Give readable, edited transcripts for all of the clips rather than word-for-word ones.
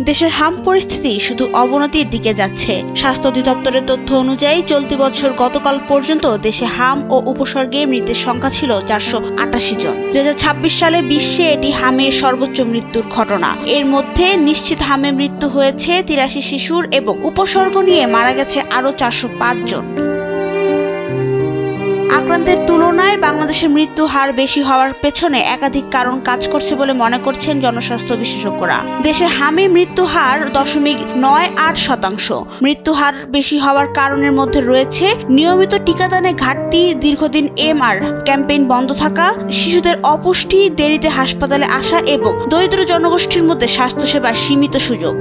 দেশের হাম পরিস্থিতি শুধু অবনতির দিকে যাচ্ছে। স্বাস্থ্য অধিদপ্তরের তথ্য অনুযায়ী চলতি বছর গতকাল পর্যন্ত দেশে হাম ও উপসর্গে মৃতের সংখ্যা ছিল 488 জন। 2026 সালে বিশ্বে এটি হামের সর্বোচ্চ মৃত্যুর ঘটনা। এর মধ্যে নিশ্চিত হামে মৃত্যু হয়েছে 83 শিশুর এবং উপসর্গ নিয়ে মারা গেছে আরও 405 জন। আক্রান্তের তুলনায় বাংলাদেশের মৃত্যু হার বেশি হওয়ার পেছনে একাধিক কারণ কাজ করছে বলে মনে করছেন জনস্বাস্থ্য বিশেষজ্ঞরা। দেশে হামে মৃত্যু হার 0.98%। মৃত্যু হার বেশি হওয়ার কারণের মধ্যে রয়েছে নিয়মিত টিকাদানে ঘাটতি, দীর্ঘদিন এমআর ক্যাম্পেইন বন্ধ থাকা, শিশুদের অপুষ্টি, দেরিতে হাসপাতালে আসা এবং দরিদ্র জনগোষ্ঠীর মধ্যে স্বাস্থ্যসেবার সীমিত সুযোগ।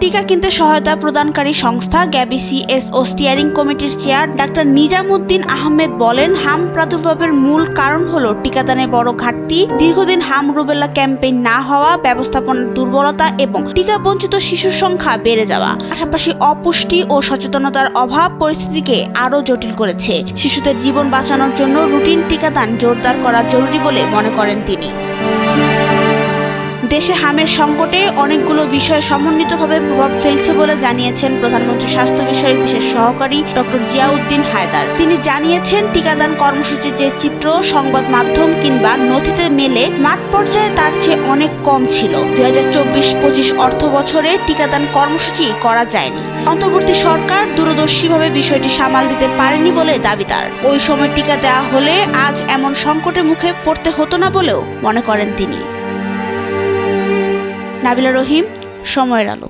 টিকা কিনতে সহায়তা প্রদানকারী সংস্থা গ্যাবি সিএসও স্টিয়ারিং কমিটির চেয়ার ডাক্তার নিজামুদ্দিন আহমেদ বলেন, হাম প্রাদুর্ভাবের মূল কারণ হলো টিকাদানে বড় ঘাটতি, দীর্ঘদিন হাম রুবেলা ক্যাম্পেইন না হওয়া, ব্যবস্থাপনার দুর্বলতা এবং টিকা বঞ্চিত শিশুর সংখ্যা বেড়ে যাওয়া। পাশাপাশি অপুষ্টি ও সচেতনতার অভাব পরিস্থিতিকে আরও জটিল করেছে। শিশুদের জীবন বাঁচানোর জন্য রুটিন টিকাদান জোরদার করা জরুরি বলে মনে করেন তিনি। দেশে হামের সংকটে অনেকগুলো বিষয় সমন্বিতভাবে প্রভাব ফেলছে বলে জানিয়েছেন প্রধানমন্ত্রী স্বাস্থ্য বিষয়ক বিশেষ সহকারী ডক্টর জিয়াউদ্দিন হায়দার। তিনি জানিয়েছেন, টিকাদান কর্মসূচির যে চিত্র সংবাদ মাধ্যম কিংবা নথিতে মেলে মাঠ পর্যায়ে তার চেয়ে অনেক কম ছিল। 2024-25 অর্থ বছরে টিকাদান কর্মসূচি করা যায়নি। অন্তর্বর্তী সরকার দূরদর্শীভাবে বিষয়টি সামাল দিতে পারেনি বলে দাবি তার। ওই সময় টিকা দেওয়া হলে আজ এমন সংকটের মুখে পড়তে হতো না বলেও মনে করেন তিনি। নাবিলা রহিম, সময়ের আলো।